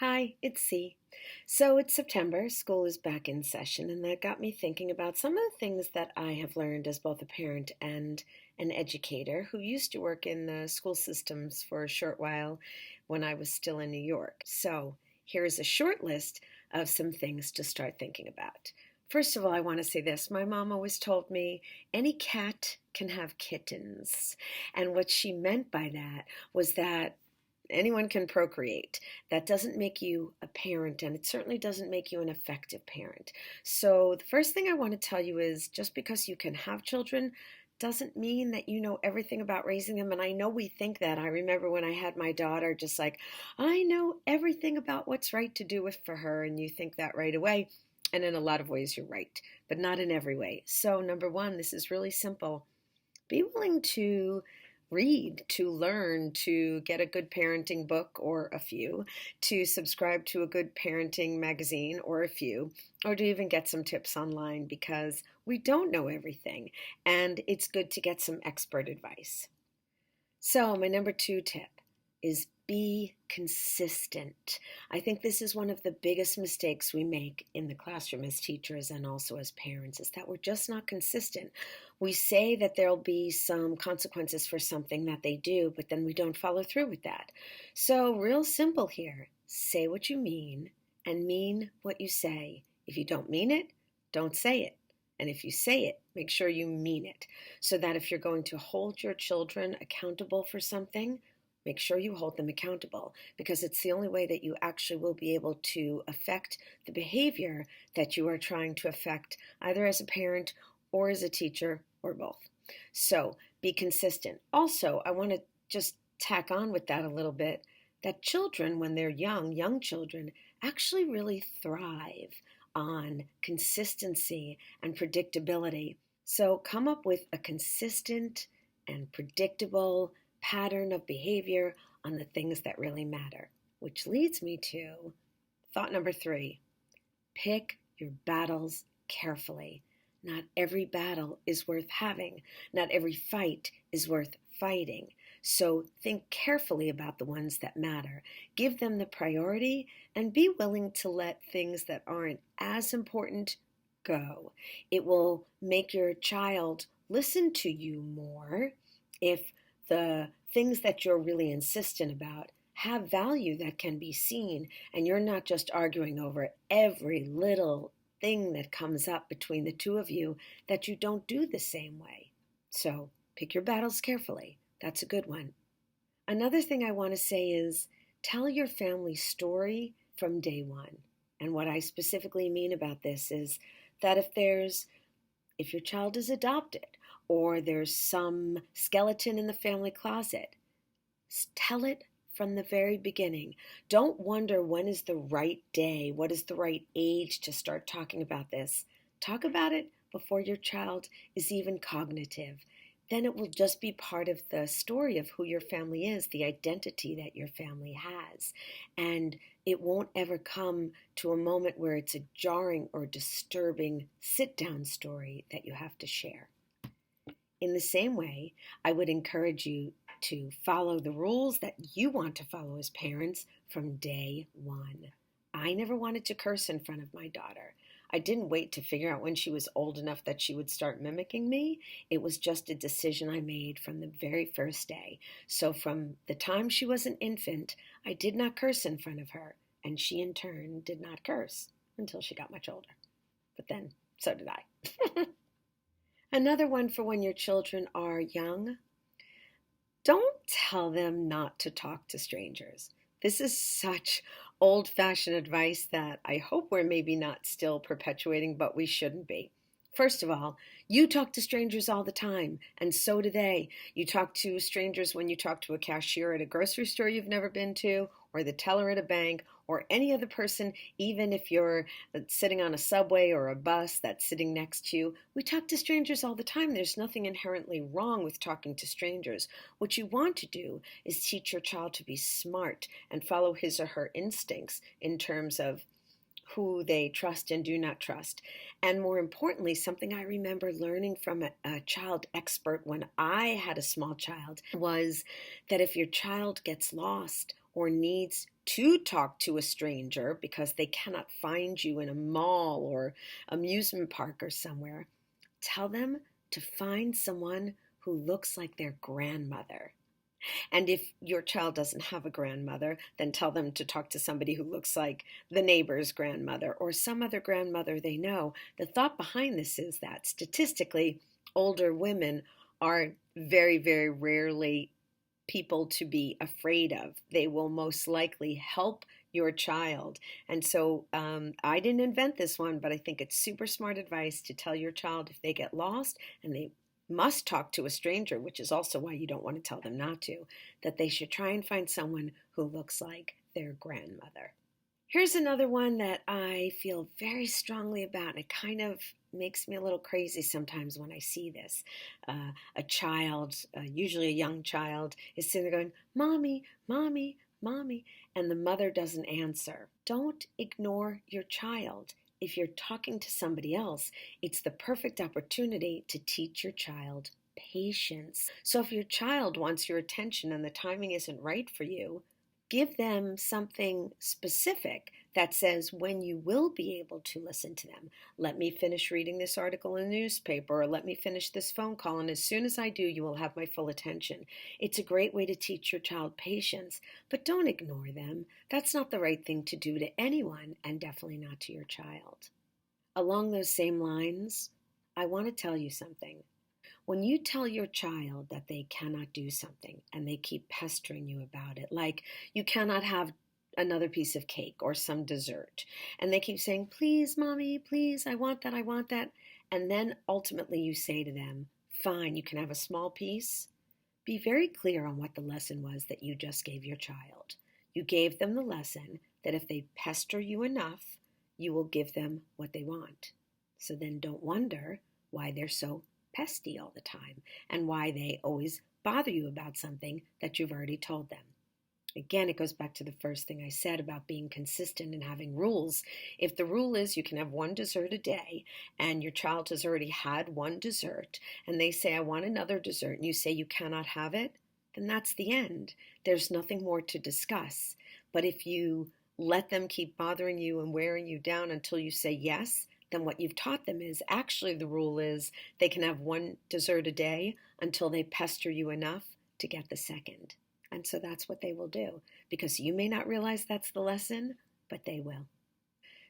Hi, it's C. So it's September, school is back in session, and that got me thinking about some of the things that I have learned as both a parent and an educator who used to work in the school systems for a short while when I was still in New York. So here's a short list of some things to start thinking about. First of all, I want to say this. My mom always told me any cat can have kittens. And what she meant by that was that anyone can procreate. That doesn't make you a parent, and it certainly doesn't make you an effective parent. So, the first thing I want to tell you is just because you can have children doesn't mean that you know everything about raising them. And I know we think that. I remember when I had my daughter, just like, I know everything about what's right to do with for her, and you think that right away. And in a lot of ways, you're right, but not in every way. So, number one, this is really simple. Be willing to read, to learn, to get a good parenting book or a few, to subscribe to a good parenting magazine or a few, or to even get some tips online because we don't know everything and it's good to get some expert advice. So, my number two tip is be consistent. I think this is one of the biggest mistakes we make in the classroom as teachers and also as parents is that we're just not consistent. We say that there'll be some consequences for something that they do, but then we don't follow through with that. So, real simple here, say what you mean and mean what you say. If you don't mean it, don't say it. And if you say it, make sure you mean it. So that if you're going to hold your children accountable for something, make sure you hold them accountable because it's the only way that you actually will be able to affect the behavior that you are trying to affect, either as a parent or as a teacher or both. So be consistent. Also, I want to just tack on with that a little bit that children, when they're young children, actually really thrive on consistency and predictability. So come up with a consistent and predictable pattern of behavior on the things that really matter. Which leads me to thought number three, pick your battles carefully. Not every battle is worth having. Not every fight is worth fighting. So think carefully about the ones that matter. Give them the priority and be willing to let things that aren't as important go. It will make your child listen to you more if the things that you're really insistent about have value that can be seen and you're not just arguing over every little thing that comes up between the two of you that you don't do the same way. So pick your battles carefully. That's a good one. Another thing I want to say is tell your family story from day one. And what I specifically mean about this is that if your child is adopted or there's some skeleton in the family closet, tell it from the very beginning. Don't wonder when is the right day, what is the right age to start talking about this. Talk about it before your child is even cognitive. Then it will just be part of the story of who your family is, the identity that your family has. And it won't ever come to a moment where it's a jarring or disturbing sit-down story that you have to share. In the same way, I would encourage you to follow the rules that you want to follow as parents from day one. I never wanted to curse in front of my daughter. I didn't wait to figure out when she was old enough that she would start mimicking me. It was just a decision I made from the very first day. So from the time she was an infant, I did not curse in front of her, and she in turn did not curse until she got much older. But then, so did I. Another one for when your children are young, don't tell them not to talk to strangers. This is such old-fashioned advice that I hope we're maybe not still perpetuating, but we shouldn't be. First of all, you talk to strangers all the time, and so do they. You talk to strangers when you talk to a cashier at a grocery store you've never been to, or the teller at a bank, or any other person, even if you're sitting on a subway or a bus that's sitting next to you. We talk to strangers all the time. There's nothing inherently wrong with talking to strangers. What you want to do is teach your child to be smart and follow his or her instincts in terms of who they trust and do not trust. And more importantly, something I remember learning from a child expert when I had a small child was that if your child gets lost or needs to talk to a stranger because they cannot find you in a mall or amusement park or somewhere, tell them to find someone who looks like their grandmother. And if your child doesn't have a grandmother, then tell them to talk to somebody who looks like the neighbor's grandmother or some other grandmother they know. The thought behind this is that statistically, older women are very, very rarely people to be afraid of. They will most likely help your child. And so I didn't invent this one, but I think it's super smart advice to tell your child if they get lost and they must talk to a stranger, which is also why you don't want to tell them not to, that they should try and find someone who looks like their grandmother. Here's another one that I feel very strongly about, and it kind of makes me a little crazy sometimes when I see this. A child, usually a young child, is sitting there going, "Mommy, Mommy, Mommy," and the mother doesn't answer. Don't ignore your child. If you're talking to somebody else, it's the perfect opportunity to teach your child patience. So if your child wants your attention and the timing isn't right for you, give them something specific that says when you will be able to listen to them. Let me finish reading this article in the newspaper, or let me finish this phone call, and as soon as I do, you will have my full attention. It's a great way to teach your child patience, but don't ignore them. That's not the right thing to do to anyone, and definitely not to your child. Along those same lines, I want to tell you something. When you tell your child that they cannot do something and they keep pestering you about it, like you cannot have another piece of cake or some dessert, and they keep saying, "Please, Mommy, please, I want that," and then ultimately you say to them, "Fine, you can have a small piece," be very clear on what the lesson was that you just gave your child. You gave them the lesson that if they pester you enough, you will give them what they want. So then don't wonder why they're so pesty all the time and why they always bother you about something that you've already told them. Again, it goes back to the first thing I said about being consistent and having rules. If the rule is you can have one dessert a day and your child has already had one dessert and they say, "I want another dessert," and you say you cannot have it, then that's the end. There's nothing more to discuss. But if you let them keep bothering you and wearing you down until you say yes, then what you've taught them is actually the rule is they can have one dessert a day until they pester you enough to get the second. And so that's what they will do, because you may not realize that's the lesson, but they will.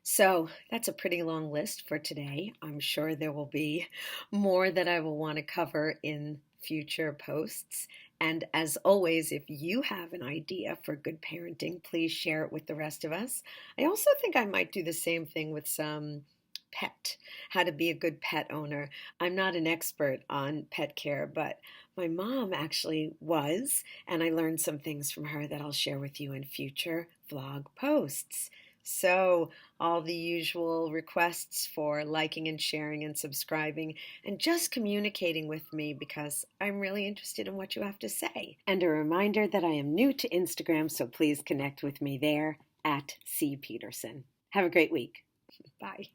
So that's a pretty long list for today. I'm sure there will be more that I will want to cover in future posts. And as always, if you have an idea for good parenting, please share it with the rest of us. I also think I might do the same thing with some pet, how to be a good pet owner. I'm not an expert on pet care, but my mom actually was, and I learned some things from her that I'll share with you in future vlog posts. So, all the usual requests for liking and sharing and subscribing and just communicating with me because I'm really interested in what you have to say. And a reminder that I am new to Instagram, so please connect with me there at C. Peterson. Have a great week. Bye.